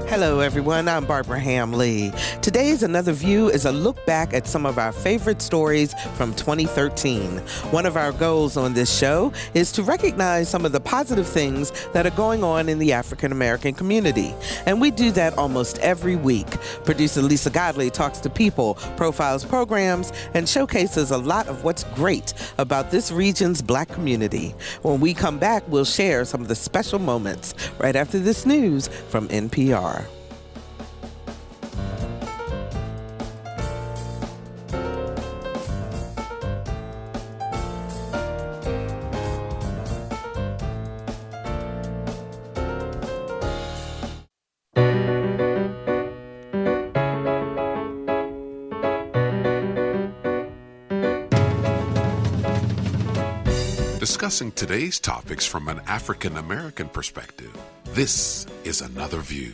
Hello, everyone. I'm Barbara Ham-Lee. Today's Another View is a look back at some of our favorite stories from 2013. One of our goals on this show is to recognize some of the positive things that are going on in the African American community. And we do that almost every week. Producer Lisa Godley talks to people, profiles programs, and showcases a lot of what's great about this region's Black community. When we come back, we'll share some of the special moments right after this news from NPR. Discussing today's topics from an African American perspective, this is Another View.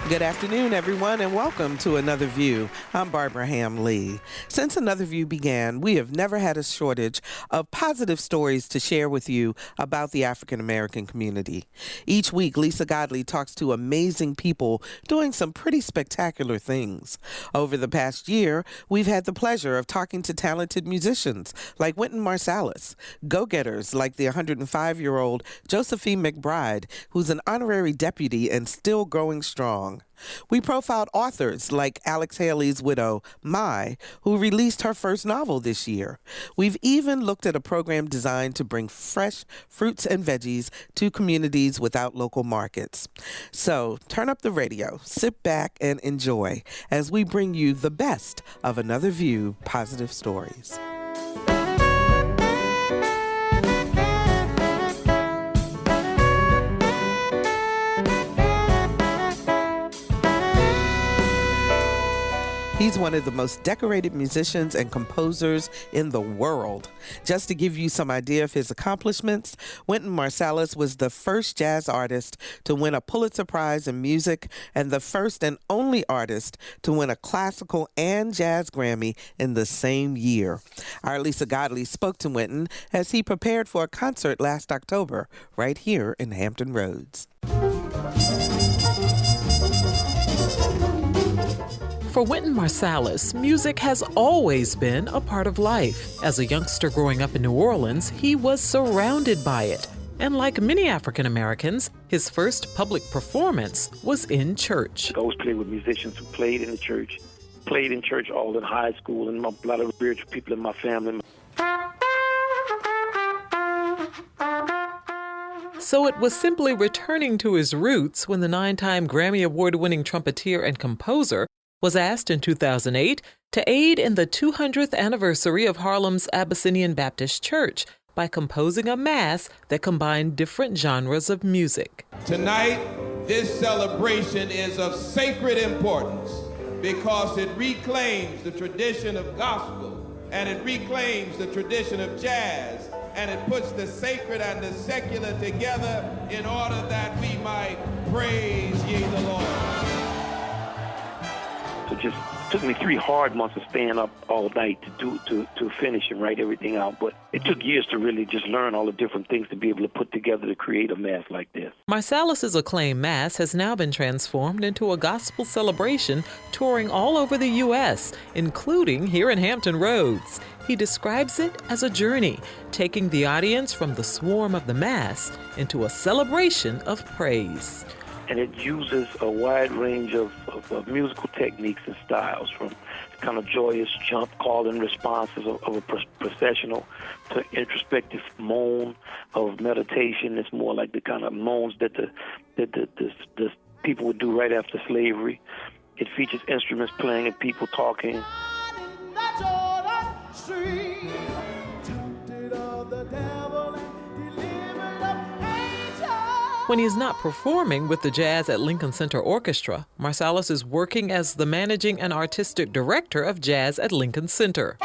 Good afternoon, everyone, and welcome to Another View. I'm Barbara Ham-Lee. Since Another View began, we have never had a shortage of positive stories to share with you about the African American community. Each week, Lisa Godley talks to amazing people doing some pretty spectacular things. Over the past year, we've had the pleasure of talking to talented musicians like Wynton Marsalis, go-getters like the 105-year-old Josephine McBride, who's an honorary deputy and still growing strong. We profiled authors like Alex Haley's widow, Mai, who released her first novel this year. We've even looked at a program designed to bring fresh fruits and veggies to communities without local markets. So turn up the radio, sit back, and enjoy as we bring you the best of Another View positive stories. He's one of the most decorated musicians and composers in the world. Just to give you some idea of his accomplishments, Wynton Marsalis was the first jazz artist to win a Pulitzer Prize in music and the first and only artist to win a classical and jazz Grammy in the same year. Our Lisa Godley spoke to Wynton as he prepared for a concert last October right here in Hampton Roads. For Wynton Marsalis, music has always been a part of life. As a youngster growing up in New Orleans, he was surrounded by it. And like many African Americans, his first public performance was in church. I always played with musicians who played in the church, played in church all in high school, and a lot of spiritual people in my family. So it was simply returning to his roots when the 9-time Grammy Award-winning trumpeter and composer was asked in 2008 to aid in the 200th anniversary of Harlem's Abyssinian Baptist Church by composing a mass that combined different genres of music. Tonight, this celebration is of sacred importance because it reclaims the tradition of gospel and it reclaims the tradition of jazz and it puts the sacred and the secular together in order that we might praise ye the Lord. So it just took me 3 hard months of staying up all night to finish and write everything out. But it took years to really just learn all the different things to be able to put together to create a mass like this. Marsalis' acclaimed mass has now been transformed into a gospel celebration touring all over the U.S., including here in Hampton Roads. He describes it as a journey, taking the audience from the swarm of the mass into a celebration of praise. And it uses a wide range of musical techniques and styles, from kind of joyous jump call and responses of a processional to introspective moan of meditation. It's more like the kind of moans that the people would do right after slavery. It features instruments playing and people talking. When he's not performing with the Jazz at Lincoln Center Orchestra, Marsalis is working as the managing and artistic director of Jazz at Lincoln Center.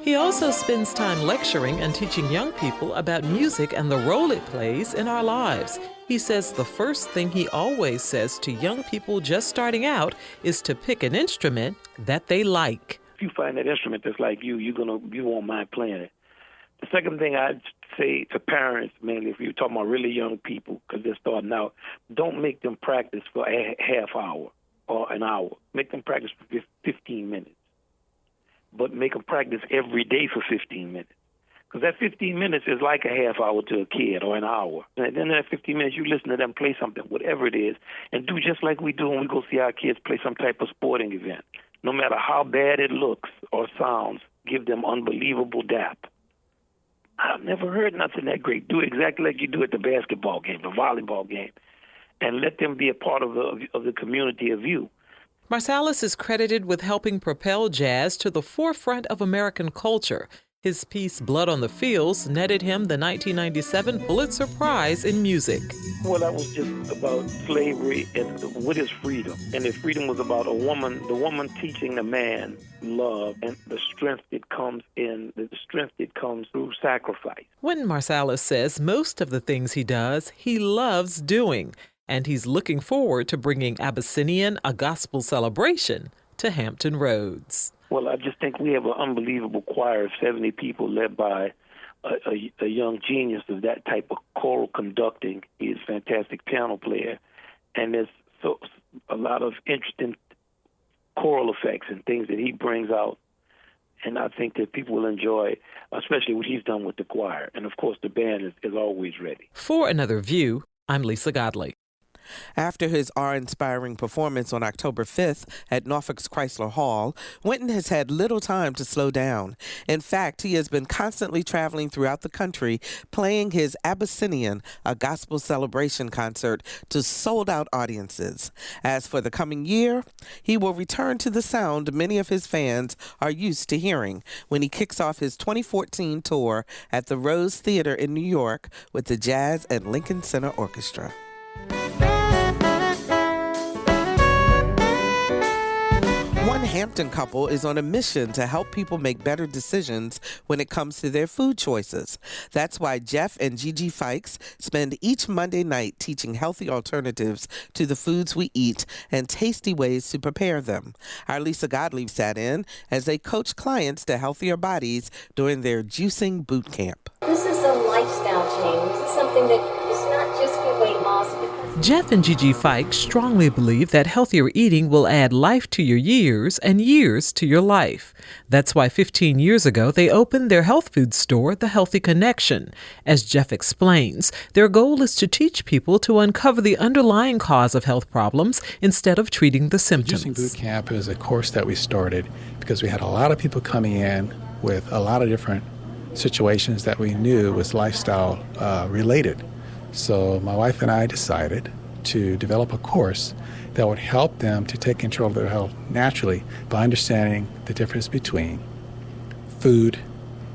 He also spends time lecturing and teaching young people about music and the role it plays in our lives. He says the first thing he always says to young people just starting out is to pick an instrument that they like. If you find that instrument that's like you won't mind playing it. The second thing I'd say to parents, mainly if you're talking about really young people, because they're starting out, don't make them practice for a half hour or an hour. Make them practice for 15 minutes. But make them practice every day for 15 minutes. Because that 15 minutes is like a half hour to a kid or an hour. And then in that 15 minutes, you listen to them play something, whatever it is, and do just like we do when we go see our kids play some type of sporting event. No matter how bad it looks or sounds, give them unbelievable dap. I've never heard nothing that great. Do exactly like you do at the basketball game, the volleyball game, and let them be a part of the community of you. Marsalis is credited with helping propel jazz to the forefront of American culture. His piece, Blood on the Fields, netted him the 1997 Pulitzer Prize in Music. Well, that was just about slavery and what is freedom. And if freedom was about the woman teaching the man love and the strength that comes through sacrifice. When Marsalis says most of the things he does, he loves doing. And he's looking forward to bringing Abyssinian, a gospel celebration, to Hampton Roads. Well, I just think we have an unbelievable choir of 70 people led by a young genius of that type of choral conducting. He is a fantastic piano player, and there's a lot of interesting choral effects and things that he brings out, and I think that people will enjoy, especially what he's done with the choir. And, of course, the band is always ready. For Another View, I'm Lisa Godley. After his awe-inspiring performance on October 5th at Norfolk's Chrysler Hall, Wynton has had little time to slow down. In fact, he has been constantly traveling throughout the country playing his Abyssinian, a gospel celebration concert to sold-out audiences. As for the coming year, he will return to the sound many of his fans are used to hearing when he kicks off his 2014 tour at the Rose Theater in New York with the Jazz and Lincoln Center Orchestra. One Hampton couple is on a mission to help people make better decisions when it comes to their food choices. That's why Jeff and Gigi Fikes spend each Monday night teaching healthy alternatives to the foods we eat and tasty ways to prepare them. Our Lisa Godley sat in as they coach clients to healthier bodies during their juicing boot camp. This is a lifestyle change. This is something that is not just for weight loss. Jeff and Gigi Fikes strongly believe that healthier eating will add life to your years and years to your life. That's why 15 years ago they opened their health food store, The Healthy Connection. As Jeff explains, their goal is to teach people to uncover the underlying cause of health problems instead of treating the symptoms. The Juicing Boot Camp is a course that we started because we had a lot of people coming in with a lot of different situations that we knew was lifestyle related. So my wife and I decided to develop a course that would help them to take control of their health naturally by understanding the difference between food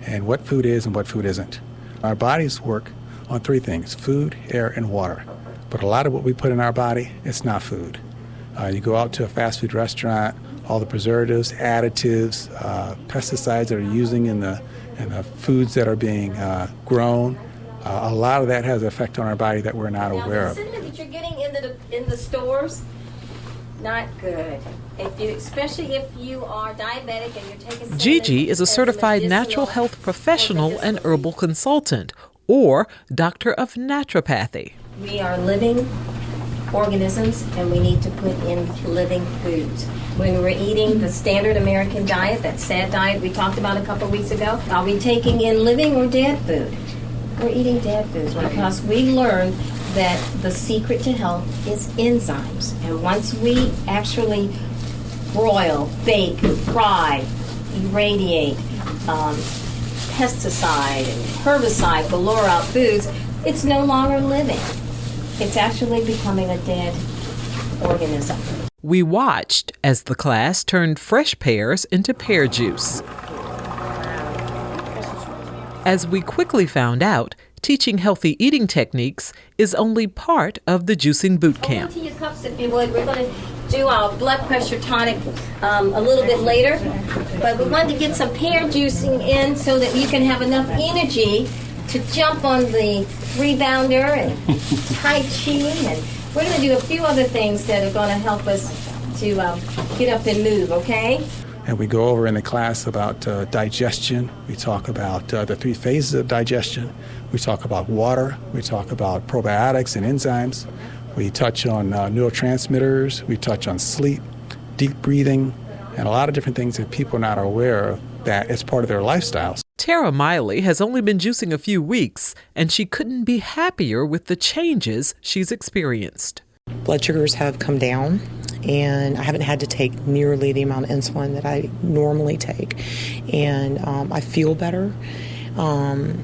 and what food is and what food isn't. Our bodies work on three things: food, air, and water. But a lot of what we put in our body, it's not food. You go out to a fast food restaurant, all the preservatives, additives, pesticides that are using in the foods that are being grown, a lot of that has an effect on our body that we're not aware of. The cinnamon that you're getting in the stores, not good. Especially if you are diabetic and you're taking cinnamon. Gigi is a certified natural health professional and herbal consultant, or doctor of naturopathy. We are living organisms, and we need to put in living foods. When we're eating the standard American diet, that SAD diet we talked about a couple of weeks ago, are we taking in living or dead food? We're eating dead foods because we learned that the secret to health is enzymes. And once we actually broil, bake, fry, irradiate, pesticide and herbicide galore out foods, it's no longer living. It's actually becoming a dead organism. We watched as the class turned fresh pears into pear juice. As we quickly found out, teaching healthy eating techniques is only part of the juicing boot camp. Hold on to your cups if you would. We're going to do our blood pressure tonic a little bit later. But we wanted to get some pear juicing in so that you can have enough energy to jump on the rebounder and Tai Chi. And we're going to do a few other things that are going to help us to get up and move, okay? And we go over in the class about digestion. We talk about the 3 phases of digestion. We talk about water. We talk about probiotics and enzymes. We touch on neurotransmitters. We touch on sleep, deep breathing, and a lot of different things that people are not aware of that it's part of their lifestyles. Tara Miley has only been juicing a few weeks, and she couldn't be happier with the changes she's experienced. Blood sugars have come down, and I haven't had to take nearly the amount of insulin that I normally take. And I feel better. My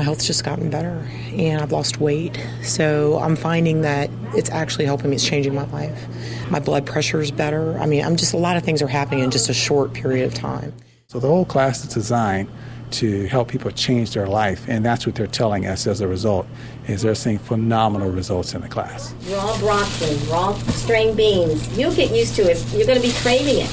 health's just gotten better, and I've lost weight. So I'm finding that it's actually helping me. It's changing my life. My blood pressure is better. I mean, a lot of things are happening in just a short period of time. So the whole class is designed to help people change their life, and that's what they're telling us as a result, is they're seeing phenomenal results in the class. Raw broccoli, raw string beans. You'll get used to it. You're going to be craving it.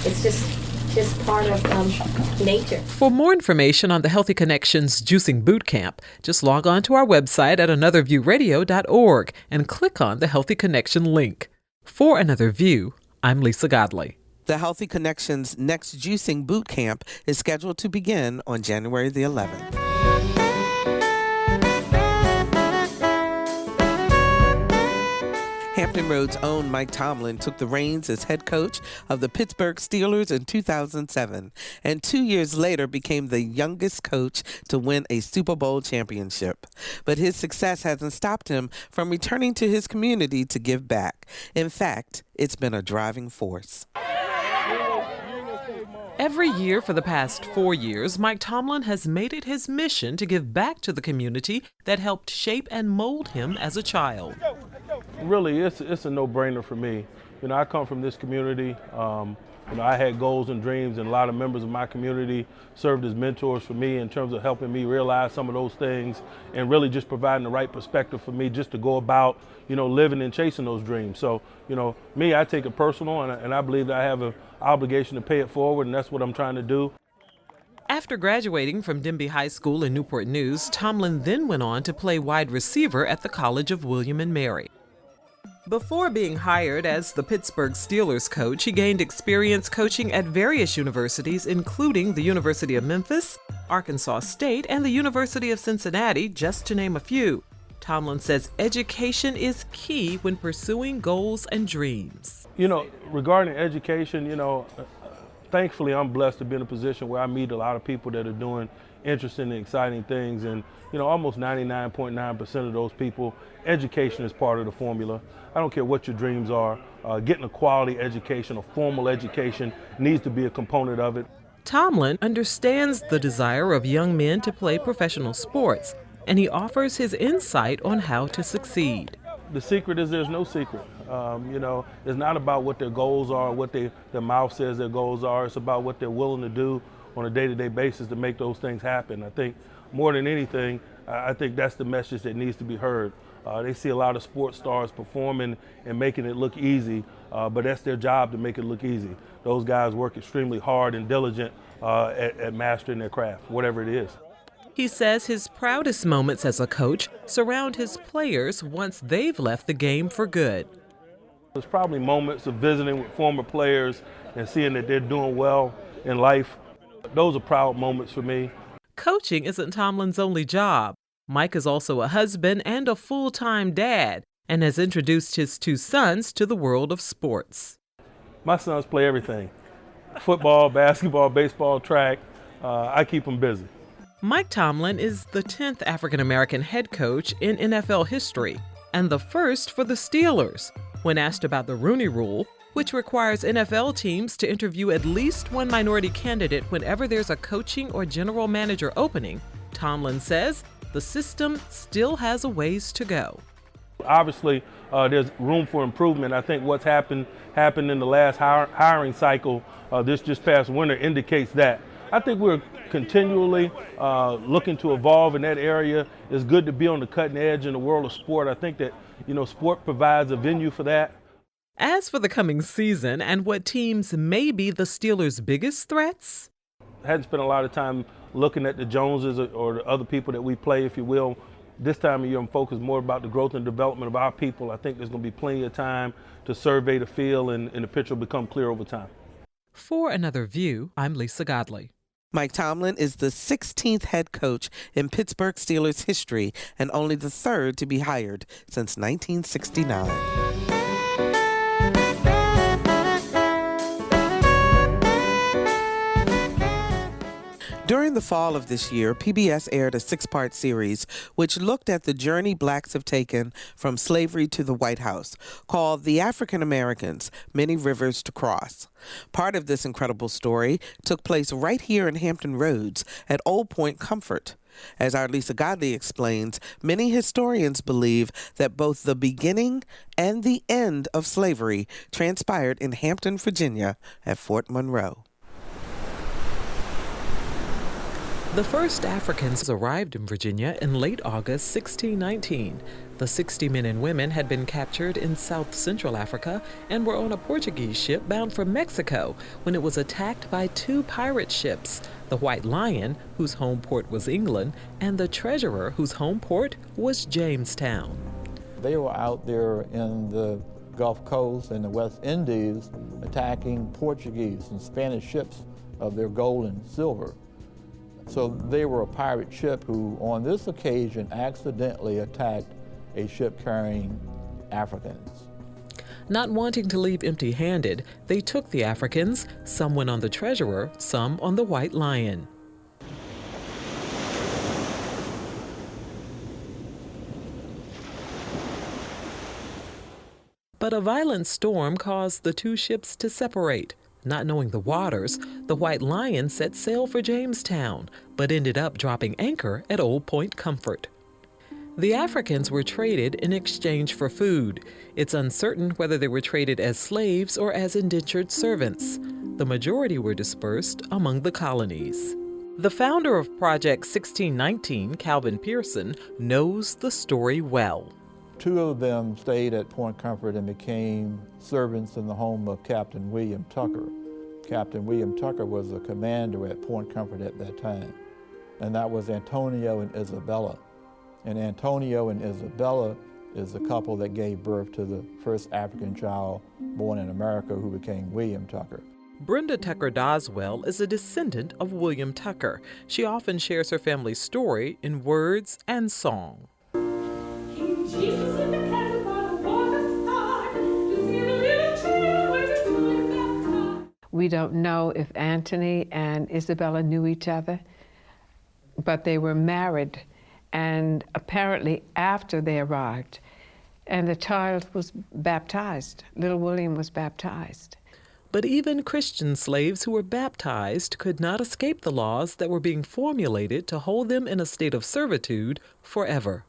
It's just part of nature. For more information on the Healthy Connections Juicing Bootcamp, just log on to our website at anotherviewradio.org and click on the Healthy Connection link. For Another View, I'm Lisa Godley. The Healthy Connections next Juicing Bootcamp is scheduled to begin on January the 11th. Hampton Roads' own Mike Tomlin took the reins as head coach of the Pittsburgh Steelers in 2007, and 2 years later became the youngest coach to win a Super Bowl championship. But his success hasn't stopped him from returning to his community to give back. In fact, it's been a driving force. Every year for the past 4 years, Mike Tomlin has made it his mission to give back to the community that helped shape and mold him as a child. Really, it's a no-brainer for me. I come from this community. I had goals and dreams, and a lot of members of my community served as mentors for me in terms of helping me realize some of those things and really just providing the right perspective for me just to go about, living and chasing those dreams. So, me, I take it personal, and I believe that I have an obligation to pay it forward, and that's what I'm trying to do. After graduating from Denby High School in Newport News, Tomlin then went on to play wide receiver at the College of William and Mary. Before being hired as the Pittsburgh Steelers coach, he gained experience coaching at various universities, including the University of Memphis, Arkansas State, and the University of Cincinnati, just to name a few. Tomlin says education is key when pursuing goals and dreams. Regarding education, thankfully I'm blessed to be in a position where I meet a lot of people that are doing interesting and exciting things, and almost 99.9% of those people, education is part of the formula. I don't care what your dreams are, getting a quality education, a formal education needs to be a component of it. Tomlin understands the desire of young men to play professional sports, and he offers his insight on how to succeed. The secret is there's no secret. It's not about what their goals are, what their mouth says their goals are. It's about what they're willing to do on a day-to-day basis to make those things happen. I think more than anything, I think that's the message that needs to be heard. They see a lot of sports stars performing and making it look easy, but that's their job to make it look easy. Those guys work extremely hard and diligent at mastering their craft, whatever it is. He says his proudest moments as a coach surround his players once they've left the game for good. There's probably moments of visiting with former players and seeing that they're doing well in life. Those are proud moments for me. Coaching isn't Tomlin's only job. Mike is also a husband and a full-time dad and has introduced his 2 sons to the world of sports. My sons play everything. Football, basketball, baseball, track. I keep them busy. Mike Tomlin is the 10th African-American head coach in NFL history and the first for the Steelers. When asked about the Rooney Rule, which requires NFL teams to interview at least one minority candidate whenever there's a coaching or general manager opening, Tomlin says the system still has a ways to go. Obviously, there's room for improvement. I think what's happened in the last hiring cycle this just past winter indicates that. I think we're continually looking to evolve in that area. It's good to be on the cutting edge in the world of sport. I think that, sport provides a venue for that. As for the coming season and what teams may be the Steelers' biggest threats, I hadn't spent a lot of time looking at the Joneses or the other people that we play, if you will. This time of year, I'm focused more about the growth and development of our people. I think there's going to be plenty of time to survey the field, and the picture will become clear over time. For Another View, I'm Lisa Godley. Mike Tomlin is the 16th head coach in Pittsburgh Steelers history and only the third to be hired since 1969. During the fall of this year, PBS aired a 6-part series which looked at the journey blacks have taken from slavery to the White House, called The African Americans, Many Rivers to Cross. Part of this incredible story took place right here in Hampton Roads at Old Point Comfort. As our Lisa Godley explains, many historians believe that both the beginning and the end of slavery transpired in Hampton, Virginia at Fort Monroe. The first Africans arrived in Virginia in late August 1619. The 60 men and women had been captured in South Central Africa and were on a Portuguese ship bound for Mexico when it was attacked by 2 pirate ships, the White Lion, whose home port was England, and the Treasurer, whose home port was Jamestown. They were out there in the Gulf Coast and the West Indies attacking Portuguese and Spanish ships of their gold and silver. So they were a pirate ship who, on this occasion, accidentally attacked a ship carrying Africans. Not wanting to leave empty-handed, they took the Africans. Some went on the Treasurer, some on the White Lion. But a violent storm caused the 2 ships to separate. Not knowing the waters, the White Lion set sail for Jamestown, but ended up dropping anchor at Old Point Comfort. The Africans were traded in exchange for food. It's uncertain whether they were traded as slaves or as indentured servants. The majority were dispersed among the colonies. The founder of Project 1619, Calvin Pearson, knows the story well. 2 of them stayed at Point Comfort and became servants in the home of Captain William Tucker. Captain William Tucker was the commander at Point Comfort at that time, and that was Antonio and Isabella. And Antonio and Isabella is the couple that gave birth to the first African child born in America who became William Tucker. Brenda Tucker Doswell is a descendant of William Tucker. She often shares her family's story in words and song. We don't know if Anthony and Isabella knew each other, but they were married, and apparently after they arrived, and the child was baptized. Little William was baptized. But even Christian slaves who were baptized could not escape the laws that were being formulated to hold them in a state of servitude forever.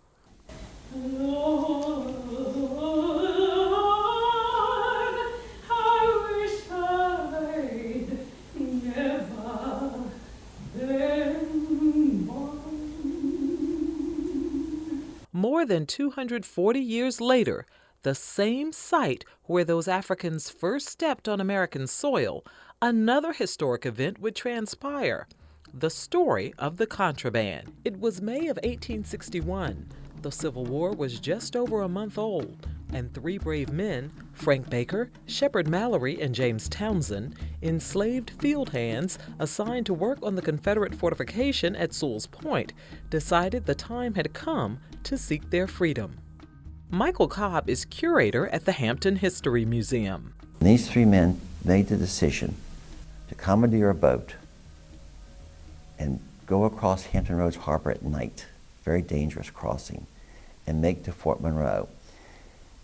More than 240 years later, the same site where those Africans first stepped on American soil, another historic event would transpire. The story of the contraband. It was May of 1861. The Civil War was just over a month old, and 3 brave men, Frank Baker, Shepard Mallory, and James Townsend, enslaved field hands assigned to work on the Confederate fortification at Sewell's Point, decided the time had come to seek their freedom. Michael Cobb is curator at the Hampton History Museum. These 3 men made the decision to commandeer a boat and go across Hampton Roads Harbor at night, very dangerous crossing, and make to Fort Monroe.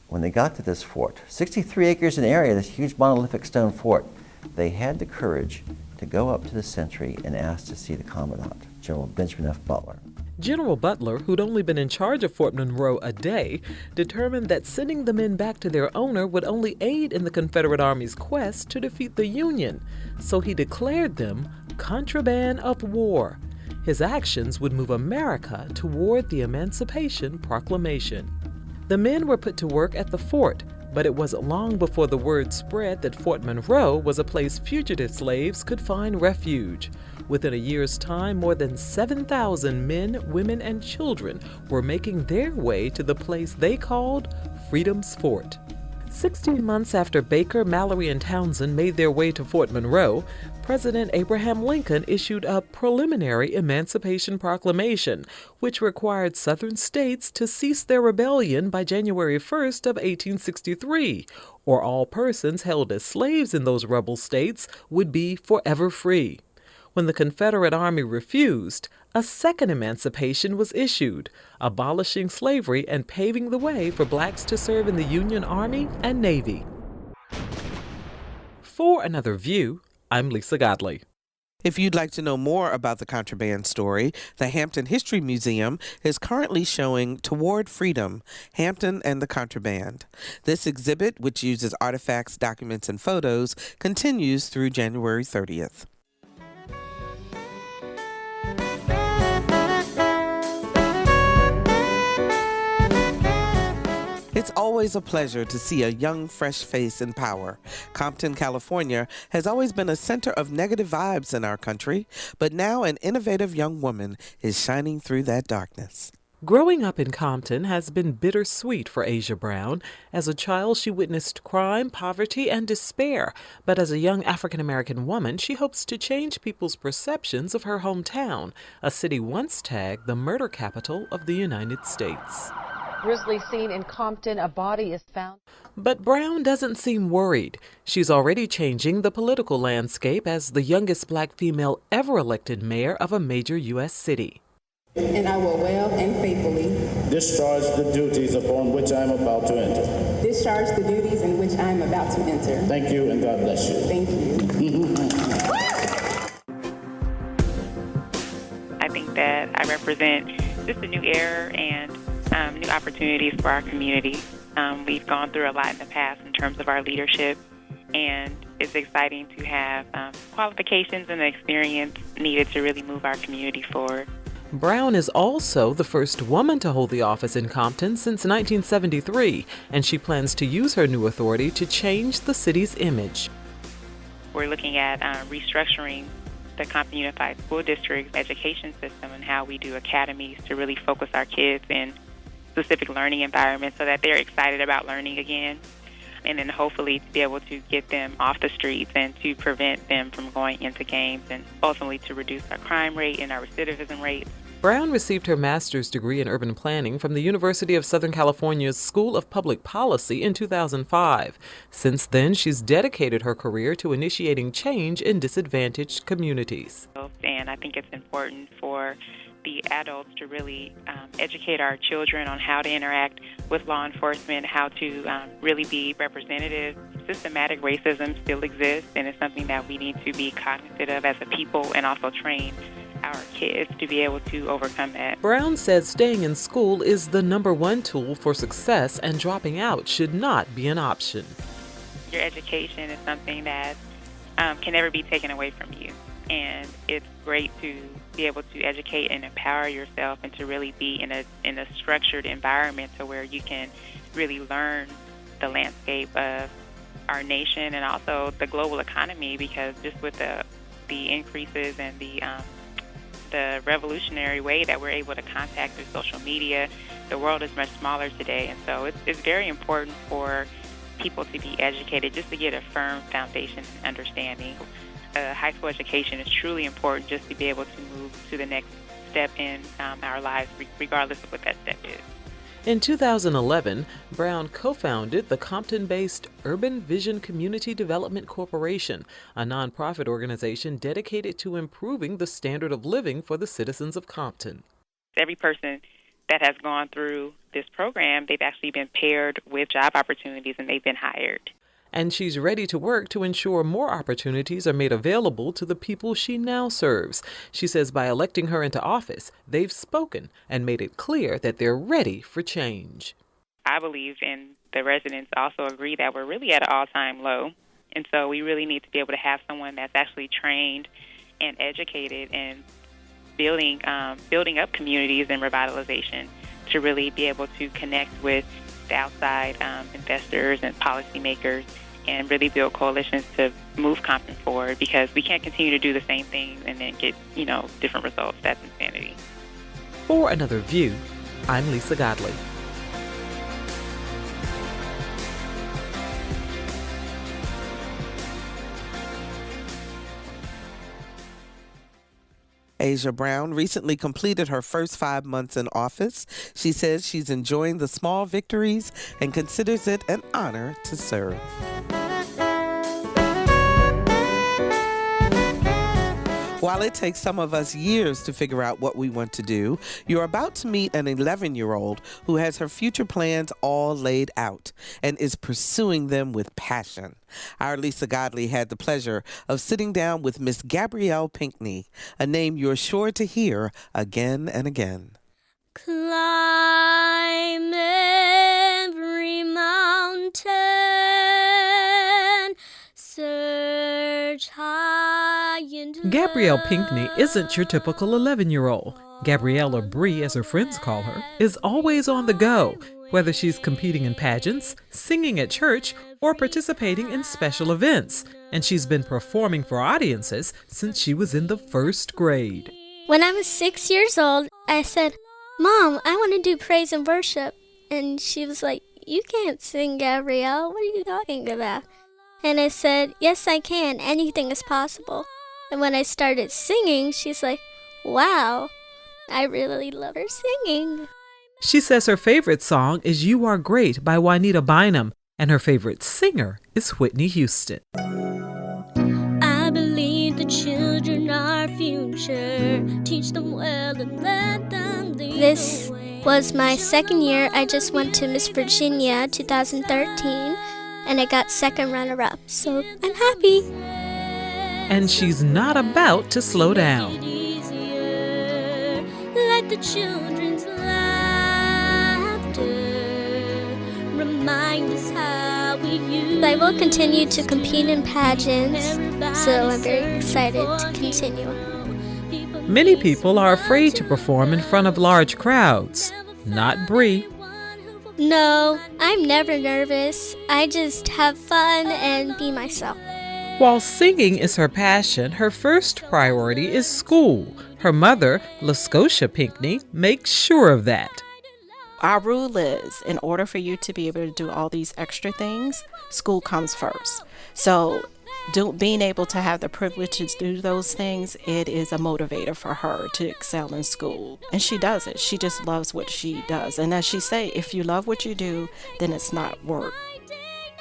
When they got to this fort, 63 acres in area, this huge monolithic stone fort, they had the courage to go up to the sentry and ask to see the commandant, General Benjamin F. Butler. General Butler, who'd only been in charge of Fort Monroe a day, determined that sending the men back to their owner would only aid in the Confederate Army's quest to defeat the Union, so he declared them contraband of war. His actions would move America toward the Emancipation Proclamation. The men were put to work at the fort, but it was long before the word spread that Fort Monroe was a place fugitive slaves could find refuge. Within a year's time, more than 7,000 men, women, and children were making their way to the place they called Freedom's Fort. 16 months after Baker, Mallory, and Townsend made their way to Fort Monroe, President Abraham Lincoln issued a preliminary Emancipation Proclamation, which required Southern states to cease their rebellion by January 1st of 1863, or all persons held as slaves in those rebel states would be forever free. When the Confederate Army refused, a second emancipation was issued, abolishing slavery and paving the way for blacks to serve in the Union Army and Navy. For Another View, I'm Lisa Godley. If you'd like to know more about the Contraband story, the Hampton History Museum is currently showing Toward Freedom, Hampton and the Contraband. This exhibit, which uses artifacts, documents, and photos, continues through January 30th. It's always a pleasure to see a young, fresh face in power. Compton, California has always been a center of negative vibes in our country, but now an innovative young woman is shining through that darkness. Growing up in Compton has been bittersweet for Asia Brown. As a child, she witnessed crime, poverty, and despair. But as a young African-American woman, she hopes to change people's perceptions of her hometown, a city once tagged the murder capital of the United States. Grisly scene in Compton, a body is found. But Brown doesn't seem worried. She's already changing the political landscape as the youngest black female ever elected mayor of a major U.S. city. And I will well and faithfully discharge the duties upon which I am about to enter. Discharge the duties in which I am about to enter. Thank you and God bless you. Thank you. I think that I represent just a new era and new opportunities for our community. We've gone through a lot in the past in terms of our leadership, and it's exciting to have qualifications and the experience needed to really move our community forward. Brown is also the first woman to hold the office in Compton since 1973, and she plans to use her new authority to change the city's image. We're looking at restructuring the Compton Unified School District's education system and how we do academies to really focus our kids in specific learning environments so that they're excited about learning again, and then hopefully to be able to get them off the streets and to prevent them from going into gangs and ultimately to reduce our crime rate and our recidivism rate. Brown received her master's degree in urban planning from the University of Southern California's School of Public Policy in 2005. Since then, she's dedicated her career to initiating change in disadvantaged communities. And I think it's important for the adults to really educate our children on how to interact with law enforcement, how to really be representative. Systematic racism still exists, and it's something that we need to be cognizant of as a people and also train our kids to be able to overcome that. Brown says staying in school is the #1 tool for success, and dropping out should not be an option. Your education is something that can never be taken away from you, and it's great to be able to educate and empower yourself and to really be in a structured environment to where you can really learn the landscape of our nation and also the global economy, because just with the increases and the revolutionary way that we're able to contact through social media, the world is much smaller today, and so it's very important for people to be educated just to get a firm foundation and understanding. High school education is truly important just to be able to move to the next step in our lives, regardless of what that step is. In 2011, Brown co-founded the Compton-based Urban Vision Community Development Corporation, a nonprofit organization dedicated to improving the standard of living for the citizens of Compton. Every person that has gone through this program, they've actually been paired with job opportunities and they've been hired. And she's ready to work to ensure more opportunities are made available to the people she now serves. She says by electing her into office, they've spoken and made it clear that they're ready for change. I believe, and the residents also agree, that we're really at an all-time low. And so we really need to be able to have someone that's actually trained and educated and building up communities and revitalization to really be able to connect with the outside investors and policymakers and really build coalitions to move Compton forward, because we can't continue to do the same thing and then get, different results. That's insanity. For Another View, I'm Lisa Godley. Asia Brown recently completed her first 5 months in office. She says she's enjoying the small victories and considers it an honor to serve. While it takes some of us years to figure out what we want to do, you're about to meet an 11-year-old who has her future plans all laid out and is pursuing them with passion. Our Lisa Godley had the pleasure of sitting down with Miss Gabrielle Pinckney, a name you're sure to hear again and again. Climb every mountain, search high into Gabrielle Pinckney isn't your typical 11-year-old. Gabriella Bree, as her friends call her, is always on the go, whether she's competing in pageants, singing at church, or participating in special events. And she's been performing for audiences since she was in the first grade. When I was 6 years old, I said, "Mom, I want to do praise and worship." And she was like, "You can't sing, Gabrielle. What are you talking about?" And I said, "Yes, I can. Anything is possible." And when I started singing, she's like, "Wow, I really love her singing." She says her favorite song is You Are Great by Juanita Bynum, and her favorite singer is Whitney Houston. I believe the children are our future. Teach them well and let them lead. This was my second year. I just went to Miss Virginia 2013, and I got second runner-up, so I'm happy. And she's not about to slow down. Like the children's laughter remind us how we used. I will continue to compete in pageants, so I'm very excited to continue. Many people are afraid to perform in front of large crowds. Not Bree. No, I'm never nervous. I just have fun and be myself. While singing is her passion, her first priority is school. Her mother, LaScotia Pinckney, makes sure of that. Our rule is, in order for you to be able to do all these extra things, school comes first. So being able to have the privilege to do those things, it is a motivator for her to excel in school. And she does it. She just loves what she does. And as she say, if you love what you do, then it's not work.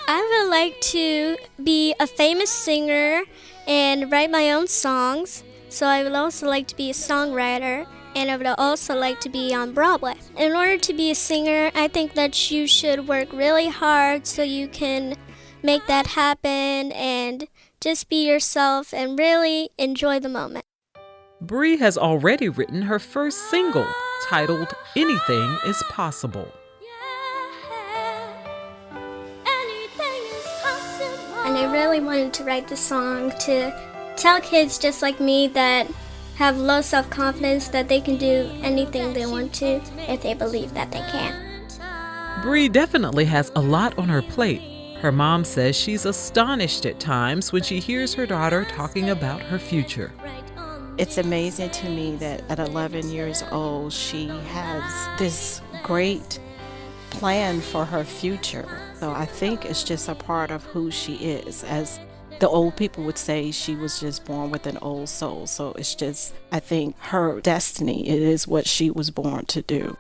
I would like to be a famous singer and write my own songs. So I would also like to be a songwriter, and I would also like to be on Broadway. In order to be a singer, I think that you should work really hard so you can make that happen and just be yourself and really enjoy the moment. Bree has already written her first single, titled Anything is Possible. And I really wanted to write the song to tell kids just like me that have low self-confidence that they can do anything they want to if they believe that they can. Bree definitely has a lot on her plate. Her mom says she's astonished at times when she hears her daughter talking about her future. It's amazing to me that at 11 years old, she has this great plan for her future. So I think it's just a part of who she is. As the old people would say, she was just born with an old soul. So it's just, I think, her destiny. It is what she was born to do.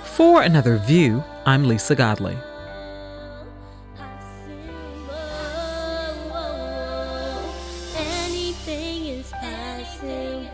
For Another View, I'm Lisa Godley. Anything is possible.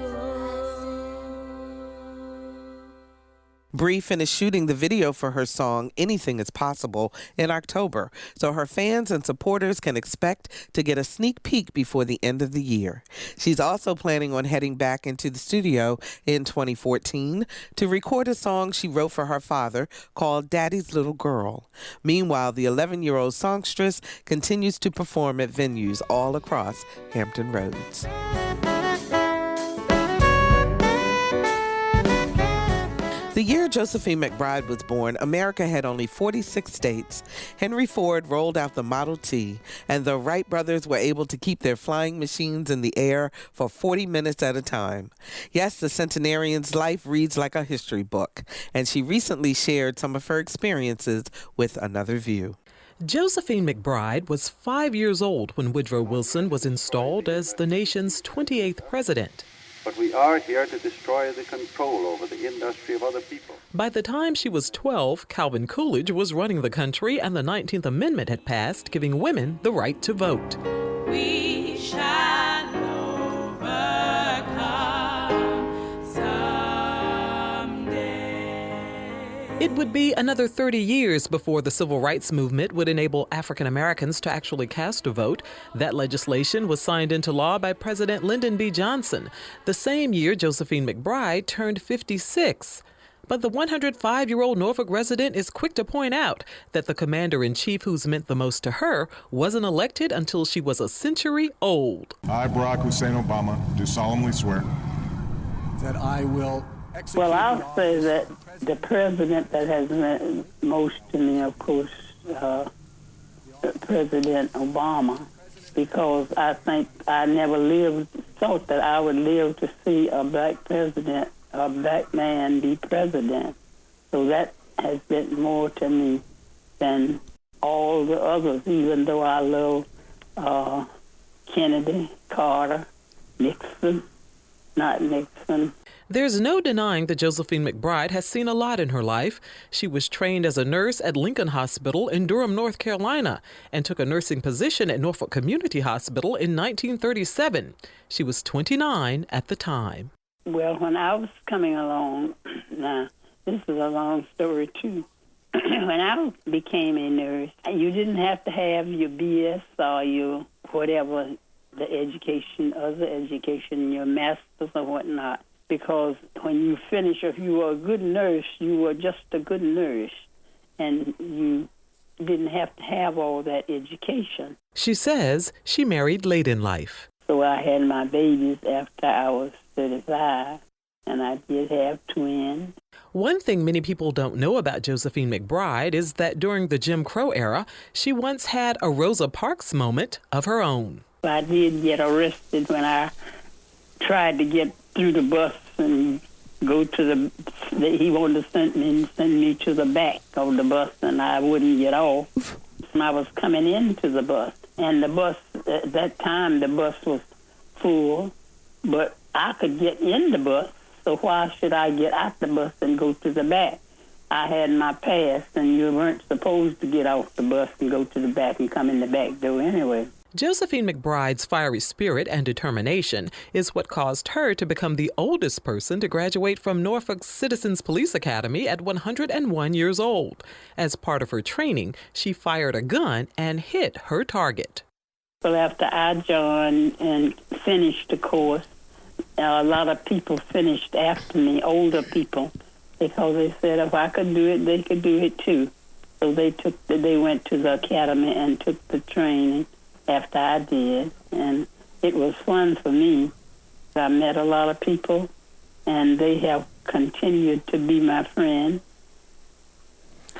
Bree finished shooting the video for her song Anything is Possible in October, so her fans and supporters can expect to get a sneak peek before the end of the year. She's also planning on heading back into the studio in 2014 to record a song she wrote for her father called Daddy's Little Girl. Meanwhile, the 11-year-old songstress continues to perform at venues all across Hampton Roads. The year Josephine McBride was born, America had only 46 states. Henry Ford rolled out the Model T, and the Wright brothers were able to keep their flying machines in the air for 40 minutes at a time. Yes, the centenarian's life reads like a history book, and she recently shared some of her experiences with Another View. Josephine McBride was 5 years old when Woodrow Wilson was installed as the nation's 28th president. But we are here to destroy the control over the industry of other people. By the time she was 12, Calvin Coolidge was running the country and the 19th Amendment had passed, giving women the right to vote. We shall overcome someday. It would be another 30 years before the civil rights movement would enable African Americans to actually cast a vote. That legislation was signed into law by President Lyndon B. Johnson. The same year, Josephine McBride turned 56. But the 105-year-old Norfolk resident is quick to point out that the commander-in-chief who's meant the most to her wasn't elected until she was a century old. I, Barack Hussein Obama, do solemnly swear that I will execute. Well, I'll say that the president that has meant most to me, of course, President Obama, because I think I never thought that I would live to see a black president, a black man be president. So that has meant more to me than all the others, even though I love Kennedy, Carter, Nixon, not Nixon. There's no denying that Josephine McBride has seen a lot in her life. She was trained as a nurse at Lincoln Hospital in Durham, North Carolina, and took a nursing position at Norfolk Community Hospital in 1937. She was 29 at the time. Well, when I was coming along, now, this is a long story, too. When I became a nurse, you didn't have to have your BS or your whatever, the education, other education, your master's or whatnot. Because when you finish, if you were a good nurse, you were just a good nurse, and you didn't have to have all that education. She says she married late in life. So I had my babies after I was 35, and I did have twins. One thing many people don't know about Josephine McBride is that during the Jim Crow era, she once had a Rosa Parks moment of her own. I did get arrested when I tried to get through the bus and go to he wanted to send me to the back of the bus, and I wouldn't get off. I was coming into the bus, and the bus, at that time, the bus was full, but I could get in the bus, so why should I get out the bus and go to the back? I had my pass, and you weren't supposed to get off the bus and go to the back and come in the back door anyway. Josephine McBride's fiery spirit and determination is what caused her to become the oldest person to graduate from Norfolk's Citizens Police Academy at 101 years old. As part of her training, she fired a gun and hit her target. Well, after I joined and finished the course, a lot of people finished after me, older people, because they said if I could do it, they could do it too. So they went to the academy and took the training after I did, and it was fun for me. I met a lot of people, and they have continued to be my friend.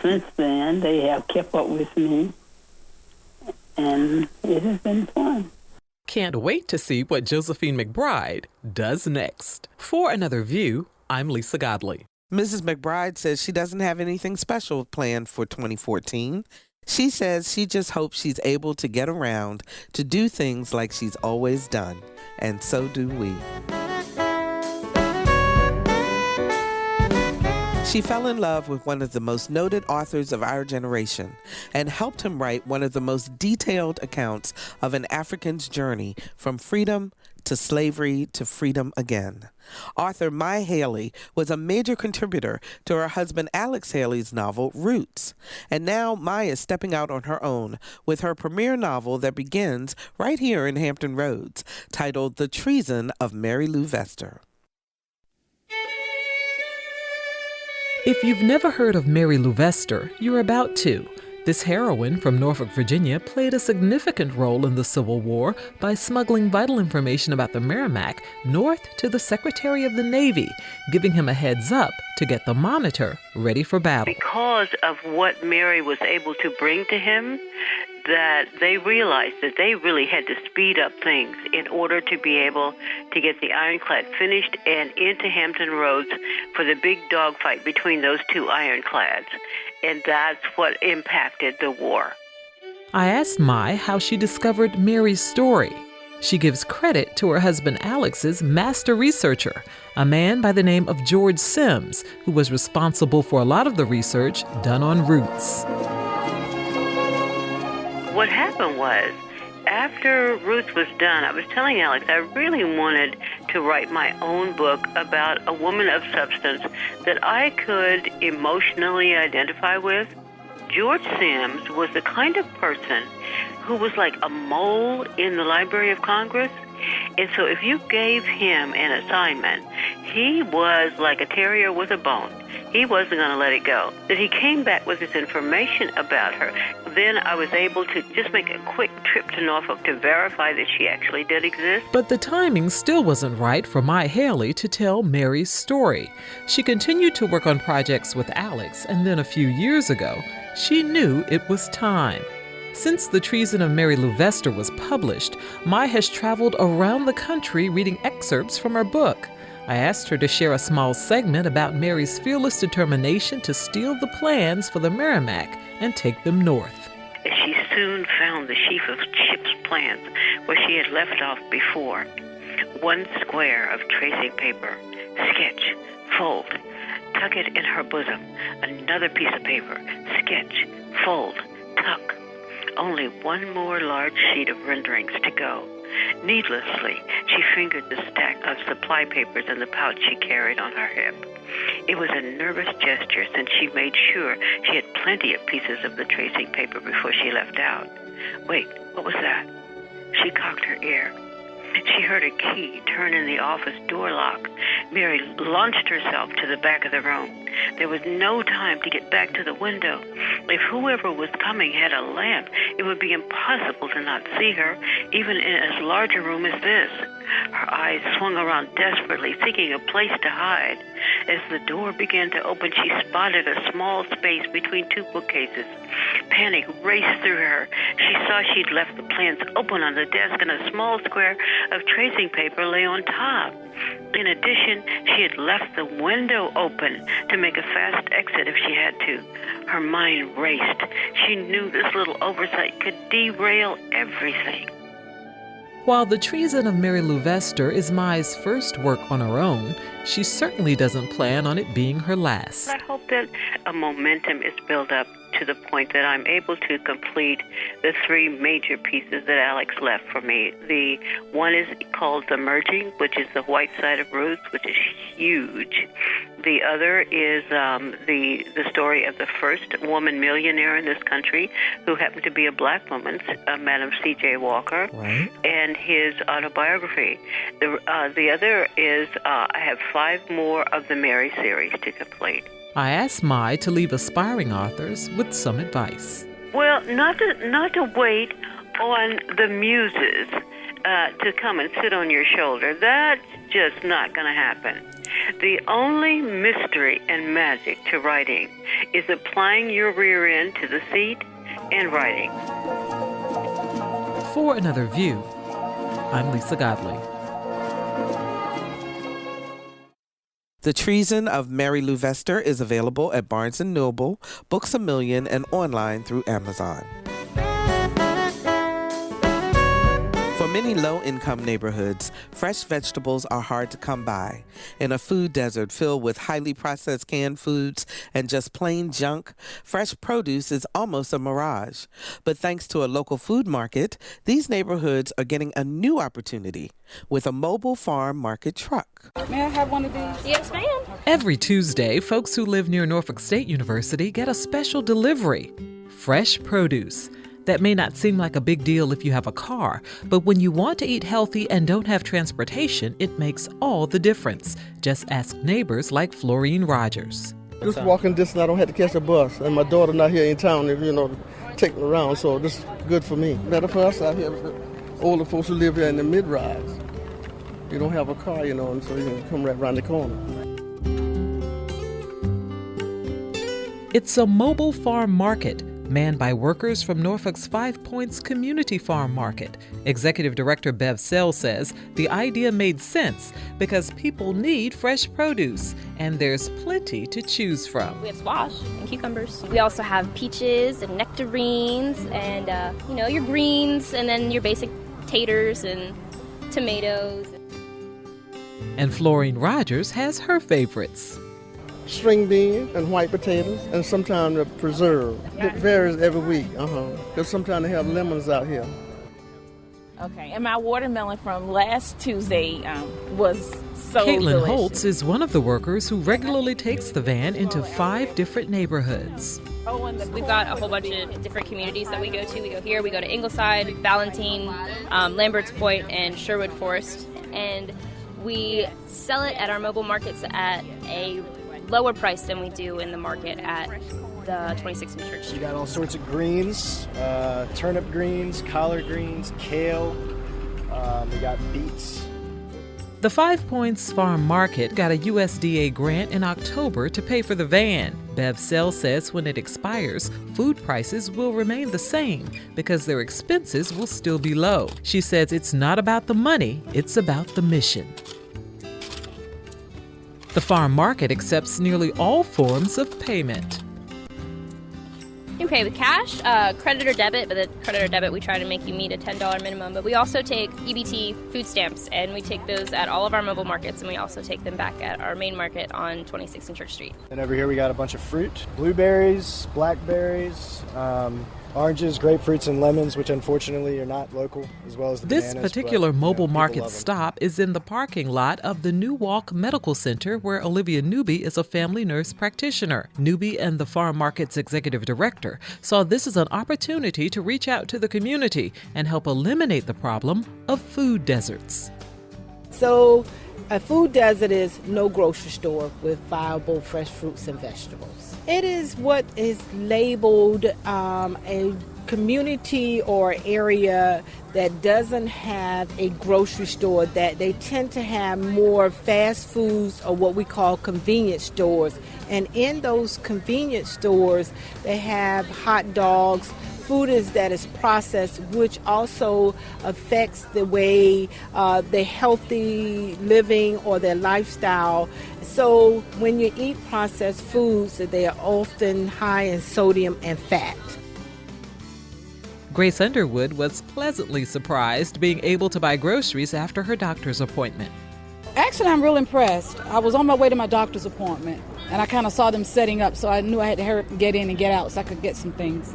Since then, they have kept up with me, and it has been fun. Can't wait to see what Josephine McBride does next. For Another View, I'm Lisa Godley. Mrs. McBride says she doesn't have anything special planned for 2014. She says she just hopes she's able to get around to do things like she's always done. And so do we. She fell in love with one of the most noted authors of our generation and helped him write one of the most detailed accounts of an African's journey from freedom to slavery to freedom again. Author Mai Haley was a major contributor to her husband Alex Haley's novel Roots. And now Mai is stepping out on her own with her premiere novel that begins right here in Hampton Roads, titled The Treason of Mary Lou Vester. If you've never heard of Mary Lou Vester, you're about to. This heroine from Norfolk, Virginia, played a significant role in the Civil War by smuggling vital information about the Merrimack north to the Secretary of the Navy, giving him a heads up to get the Monitor ready for battle. Because of what Mary was able to bring to him, that they realized that they really had to speed up things in order to be able to get the ironclad finished and into Hampton Roads for the big dogfight between those two ironclads. And that's what impacted the war. I asked Mai how she discovered Mary's story. She gives credit to her husband Alex's master researcher, a man by the name of George Sims, who was responsible for a lot of the research done on Roots. What happened was, after Roots was done, I was telling Alex I really wanted to write my own book about a woman of substance that I could emotionally identify with. George Sims was the kind of person who was like a mole in the Library of Congress. And so if you gave him an assignment, he was like a terrier with a bone. He wasn't going to let it go. That he came back with this information about her. Then I was able to just make a quick trip to Norfolk to verify that she actually did exist. But the timing still wasn't right for Mai Haley to tell Mary's story. She continued to work on projects with Alex, and then a few years ago, she knew it was time. Since The Treason of Mary Lou Vester was published, Mai has traveled around the country reading excerpts from her book. I asked her to share a small segment about Mary's fearless determination to steal the plans for the Merrimack and take them north. She soon found the sheaf of ship's plans where she had left off before. One square of tracing paper, sketch, fold, tuck it in her bosom. Another piece of paper, sketch, fold, tuck. Only one more large sheet of renderings to go. Needlessly, she fingered the stack of supply papers in the pouch she carried on her hip. It was a nervous gesture since she made sure she had plenty of pieces of the tracing paper before she left out. Wait, what was that? She cocked her ear. She heard a key turn in the office door lock. Mary launched herself to the back of the room. There was no time to get back to the window. If whoever was coming had a lamp, it would be impossible to not see her, even in as large a room as this. Her eyes swung around desperately, seeking a place to hide. As the door began to open, she spotted a small space between two bookcases. Panic raced through her. She saw she'd left the plans open on the desk, and a small square of tracing paper lay on top. In addition, she had left the window open to make a fast exit if she had to. Her mind raced. She knew this little oversight could derail everything. While The Treason of Mary Lou Vester is Mai's first work on her own, she certainly doesn't plan on it being her last. I hope that a momentum is built up to the point that I'm able to complete the three major pieces that Alex left for me. The one is called The Merging, which is the white side of Roots, which is huge. The other is the story of the first woman millionaire in this country, who happened to be a black woman, Madam C.J. Walker, right, and his autobiography. The other is I have 5 more of the Mary series to complete. I asked Mai to leave aspiring authors with some advice. Well, not to wait on the muses to come and sit on your shoulder. That's just not going to happen. The only mystery and magic to writing is applying your rear end to the seat and writing. For Another View, I'm Lisa Godley. The Treason of Mary Lou Vester is available at Barnes & Noble, Books A Million, and online through Amazon. For many low-income neighborhoods, fresh vegetables are hard to come by. In a food desert filled with highly processed canned foods and just plain junk, fresh produce is almost a mirage. But thanks to a local food market, these neighborhoods are getting a new opportunity with a mobile farm market truck. May I have one of these? Yes, ma'am. Every Tuesday, folks who live near Norfolk State University get a special delivery: fresh produce. That may not seem like a big deal if you have a car, but when you want to eat healthy and don't have transportation, it makes all the difference. Just ask neighbors like Florine Rogers. Just walking distance, I don't have to catch a bus. And my daughter not here in town, to take me around, so this is good for me. Better for us out here, the older folks who live here in the mid-rise. You don't have a car, and so you can come right around the corner. It's a mobile farm market manned by workers from Norfolk's 5 Points Community Farm Market. Executive Director Bev Sell says the idea made sense because people need fresh produce, and there's plenty to choose from. We have squash and cucumbers. We also have peaches and nectarines and, your greens, and then your basic taters and tomatoes. And Florine Rogers has her favorites. String beans and white potatoes, and sometimes a preserve. It varies every week, because sometimes they have lemons out here. Okay, and my watermelon from last Tuesday was so Caitlin delicious. Holtz is one of the workers who regularly takes the van into 5 different neighborhoods. We've got a whole bunch of different communities that we go to. We go here, we go to Ingleside, Valentine, Lambert's Point, and Sherwood Forest. And we sell it at our mobile markets at a lower price than we do in the market at the 26th and Church Street. We got all sorts of greens, turnip greens, collard greens, kale. We got beets. The 5 Points Farm Market got a USDA grant in October to pay for the van. Bev Sell says when it expires, food prices will remain the same because their expenses will still be low. She says it's not about the money, it's about the mission. The farm market accepts nearly all forms of payment. You can pay with cash, credit or debit, but the credit or debit we try to make you meet a $10 minimum. But we also take EBT food stamps, and we take those at all of our mobile markets, and we also take them back at our main market on 26th and Church Street. And over here we got a bunch of fruit, blueberries, blackberries, oranges, grapefruits, and lemons, which unfortunately are not local, as well as the This bananas. particular mobile market stop is in the parking lot of the New Walk Medical Center, where Olivia Newby is a family nurse practitioner. Newby and the farm market's executive director saw this as an opportunity to reach out to the community and help eliminate the problem of food deserts. So a food desert is no grocery store with viable fresh fruits and vegetables. It is what is labeled a community or area that doesn't have a grocery store, that they tend to have more fast foods or what we call convenience stores. And in those convenience stores, they have hot dogs, food that is processed, which also affects the way their healthy living or their lifestyle. So when you eat processed foods, they are often high in sodium and fat. Grace Underwood was pleasantly surprised being able to buy groceries after her doctor's appointment. Actually, I'm real impressed. I was on my way to my doctor's appointment, and I kind of saw them setting up, so I knew I had to hurry up and get in and get out so I could get some things.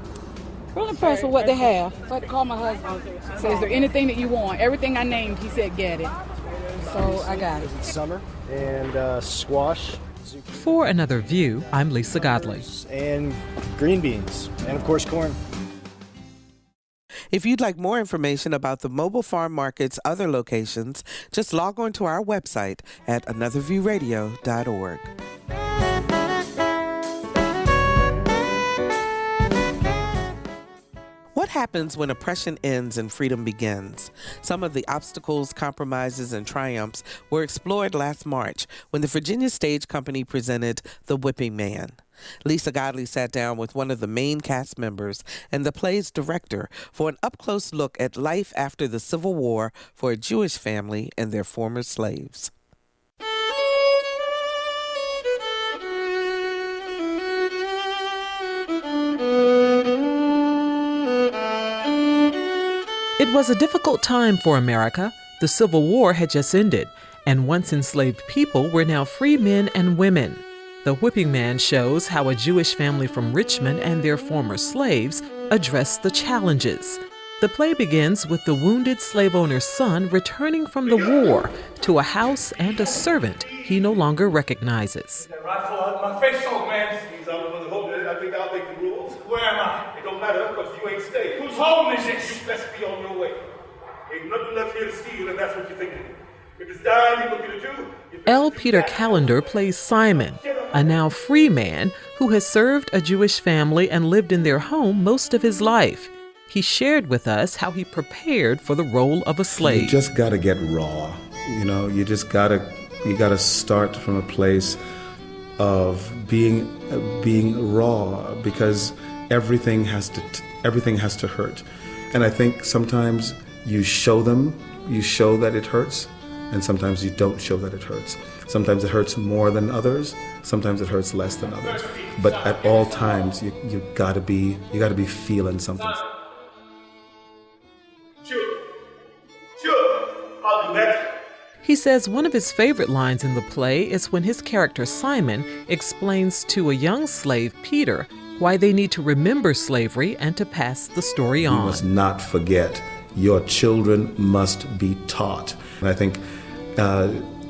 Real impressed with what they have. So I had to call my husband. Say, is there anything that you want? Everything I named, he said, get it. So I got it. It's summer, and squash. For Another View, I'm Lisa Godley. And green beans, and of course corn. If you'd like more information about the Mobile Farm Market's other locations, just log on to our website at anotherviewradio.org. What happens when oppression ends and freedom begins? Some of the obstacles, compromises, and triumphs were explored last March when the Virginia Stage Company presented The Whipping Man. Lisa Godley sat down with one of the main cast members and the play's director for an up-close look at life after the Civil War for a Jewish family and their former slaves. It was a difficult time for America. The Civil War had just ended, and once enslaved people were now free men and women. The Whipping Man shows how a Jewish family from Richmond and their former slaves addressed the challenges. The play begins with the wounded slave owner's son returning from the war to a house and a servant he no longer recognizes. Rifle out my face, old man. He's out of the hood. I think I'll make the rules. Where am I? It don't matter because you ain't staying. Whose home is it? You best be on your way. Ain't nothing left here to steal, if that's what you're thinking. If it's dying, you're looking to do. L. Peter Callender plays Simon. a now free man who has served a Jewish family and lived in their home most of his life. He shared with us how he prepared for the role of a slave. You just got to get raw. You know, you got to start from a place of being raw, because everything has to hurt. And I think sometimes you show that it hurts, and sometimes you don't show that it hurts. Sometimes it hurts more than others, sometimes it hurts less than others. But at all times you gotta be feeling something. Sure, I'll do that. He says one of his favorite lines in the play is when his character Simon explains to a young slave, Peter, why they need to remember slavery and to pass the story on. You must not forget, your children must be taught. And I think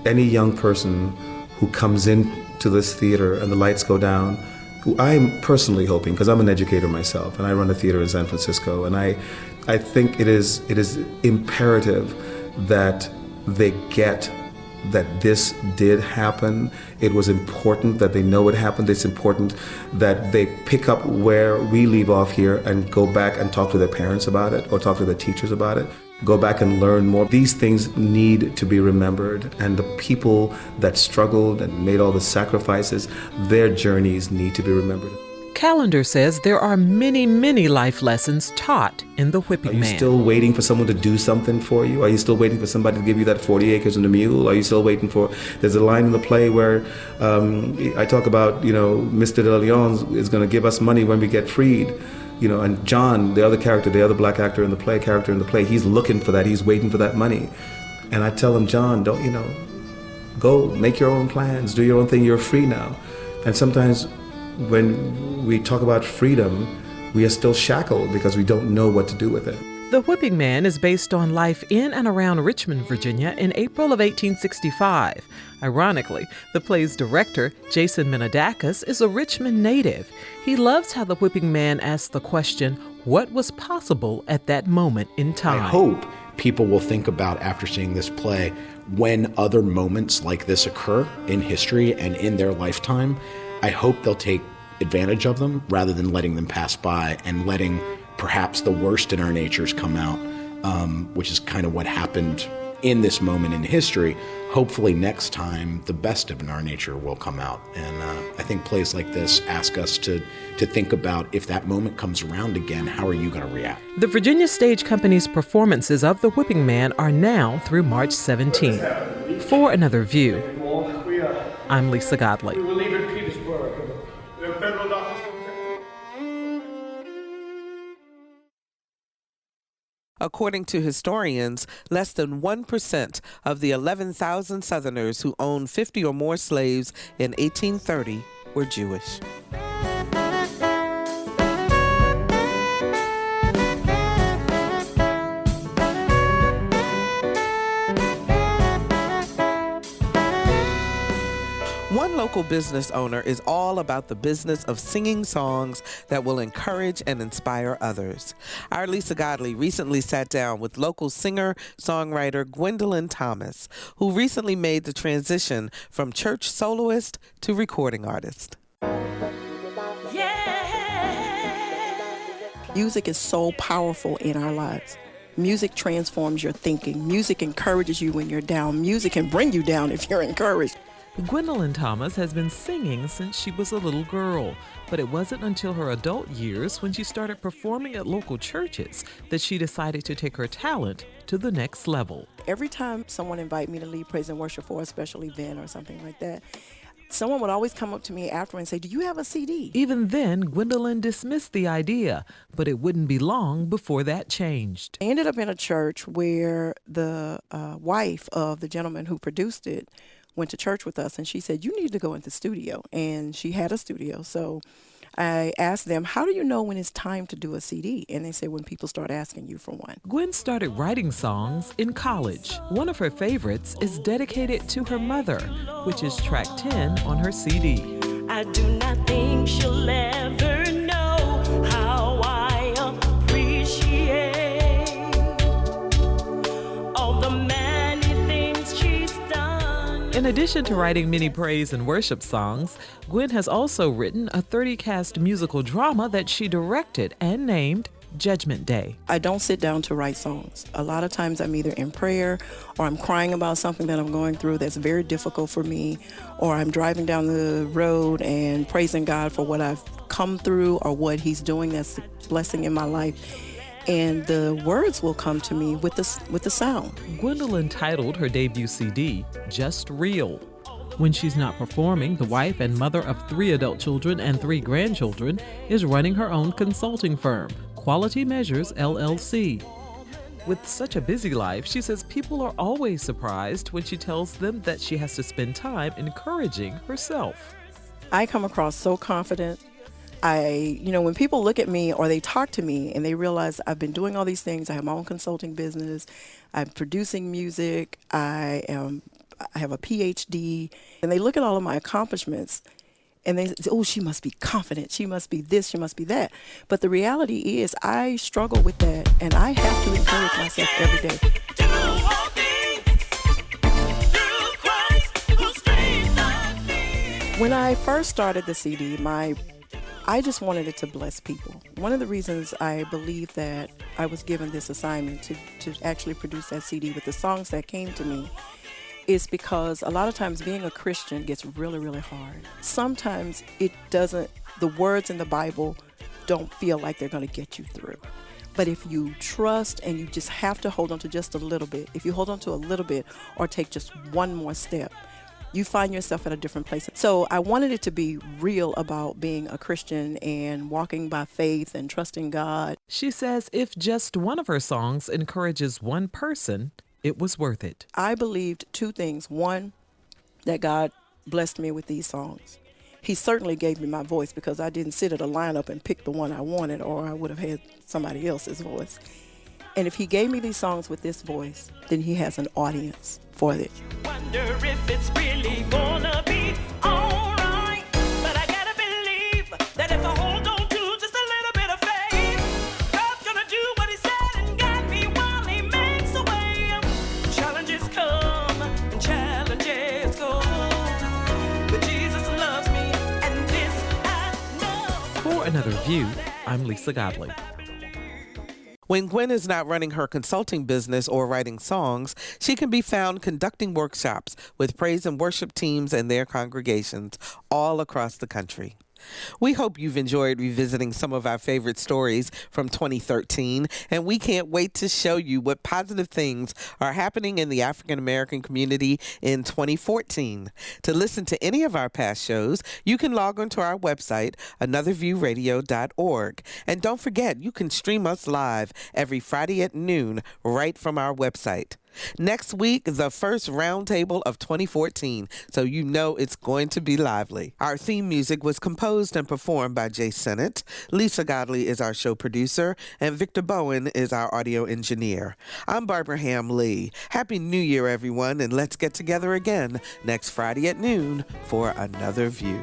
any young person who comes into this theater and the lights go down, who I'm personally hoping, because I'm an educator myself and I run a theater in San Francisco, and I think it is imperative that they get that this did happen. It was important that they know it happened. It's important that they pick up where we leave off here and go back and talk to their parents about it or talk to their teachers about it. Go back and learn more. These things need to be remembered, and the people that struggled and made all the sacrifices, their journeys need to be remembered. Callender says there are many, many life lessons taught in The Whipping Man. Are you still waiting for someone to do something for you? Are you still waiting for somebody to give you that 40 acres and a mule? Are you still waiting for... There's a line in the play where I talk about, Mr. De Leon is going to give us money when we get freed. And John, the other black character in the play, he's looking for that. He's waiting for that money. And I tell him, John, don't, go make your own plans, do your own thing. You're free now. And sometimes when we talk about freedom, we are still shackled because we don't know what to do with it. The Whipping Man is based on life in and around Richmond, Virginia in April of 1865. Ironically, the play's director, Jason Menadakis, is a Richmond native. He loves how The Whipping Man asks the question, what was possible at that moment in time? I hope people will think about, after seeing this play, when other moments like this occur in history and in their lifetime, I hope they'll take advantage of them rather than letting them pass by and letting perhaps the worst in our natures come out, which is kind of what happened in this moment in history. Hopefully next time the best of our nature will come out. And I think plays like this ask us to think about, if that moment comes around again, how are you going to react? The Virginia Stage Company's performances of The Whipping Man are now through March 17th. For Another View, I'm Lisa Godley. We will leave in Petersburg. The federal doctors. According to historians, less than 1% of the 11,000 Southerners who owned 50 or more slaves in 1830 were Jewish. One local business owner is all about the business of singing songs that will encourage and inspire others. Our Lisa Godley recently sat down with local singer-songwriter Gwendolyn Thomas, who recently made the transition from church soloist to recording artist. Music is so powerful in our lives. Music transforms your thinking. Music encourages you when you're down. Music can bring you down if you're encouraged. Gwendolyn Thomas has been singing since she was a little girl, but it wasn't until her adult years, when she started performing at local churches, that she decided to take her talent to the next level. Every time someone invited me to lead praise and worship for a special event or something like that, someone would always come up to me after and say, "Do you have a CD?" Even then, Gwendolyn dismissed the idea, but it wouldn't be long before that changed. I ended up in a church where the wife of the gentleman who produced it went to church with us, and she said, "You need to go into the studio." And she had a studio. So I asked them, "How do you know when it's time to do a CD?" And they said, "When people start asking you for one." Gwen started writing songs in college. One of her favorites is dedicated to her mother, which is track 10 on her CD. I do not think she'll ever know how I appreciate all the many things she's done. In addition to writing many praise and worship songs, Gwen has also written a 30-cast musical drama that she directed and named Judgment Day. I don't sit down to write songs. A lot of times I'm either in prayer or I'm crying about something that I'm going through that's very difficult for me, or I'm driving down the road and praising God for what I've come through or what He's doing that's a blessing in my life. And the words will come to me with the sound. Gwendolyn titled her debut CD, Just Real. When she's not performing, the wife and mother of 3 adult children and 3 grandchildren is running her own consulting firm, Quality Measures, LLC. With such a busy life, she says people are always surprised when she tells them that she has to spend time encouraging herself. I come across so confident. When people look at me or they talk to me and they realize I've been doing all these things, I have my own consulting business, I'm producing music, I have a PhD, and they look at all of my accomplishments and they say, oh, she must be confident, she must be this, she must be that. But the reality is I struggle with that, and I have to encourage myself every day. When I first started the CD, I just wanted it to bless people. One of the reasons I believe that I was given this assignment to actually produce that CD with the songs that came to me is because a lot of times being a Christian gets really, really hard. Sometimes the words in the Bible don't feel like they're going to get you through. But if you trust and you just have to hold on to just a little bit, if you hold on to a little bit or take just one more step, you find yourself at a different place. So I wanted it to be real about being a Christian and walking by faith and trusting God. She says if just one of her songs encourages one person, it was worth it. I believed 2 things. One, that God blessed me with these songs. He certainly gave me my voice, because I didn't sit at a lineup and pick the one I wanted, or I would have had somebody else's voice. And if He gave me these songs with this voice, then He has an audience for it. Wonder if it's really gonna be all right. But I gotta believe that if I hold on to just a little bit of faith, God's gonna do what He said and guide me while He makes a way. Challenges come and challenges go, but Jesus loves me, and this I know. For Another View, I'm Lisa Godley. When Gwen is not running her consulting business or writing songs, she can be found conducting workshops with praise and worship teams and their congregations all across the country. We hope you've enjoyed revisiting some of our favorite stories from 2013, and we can't wait to show you what positive things are happening in the African American community in 2014. To listen to any of our past shows, you can log on to our website, anotherviewradio.org. And don't forget, you can stream us live every Friday at noon right from our website. Next week, the first roundtable of 2014, so you know it's going to be lively. Our theme music was composed and performed by Jay Sennett. Lisa Godley is our show producer, and Victor Bowen is our audio engineer. I'm Barbara Ham Lee. Happy New Year, everyone, and let's get together again next Friday at noon for Another View.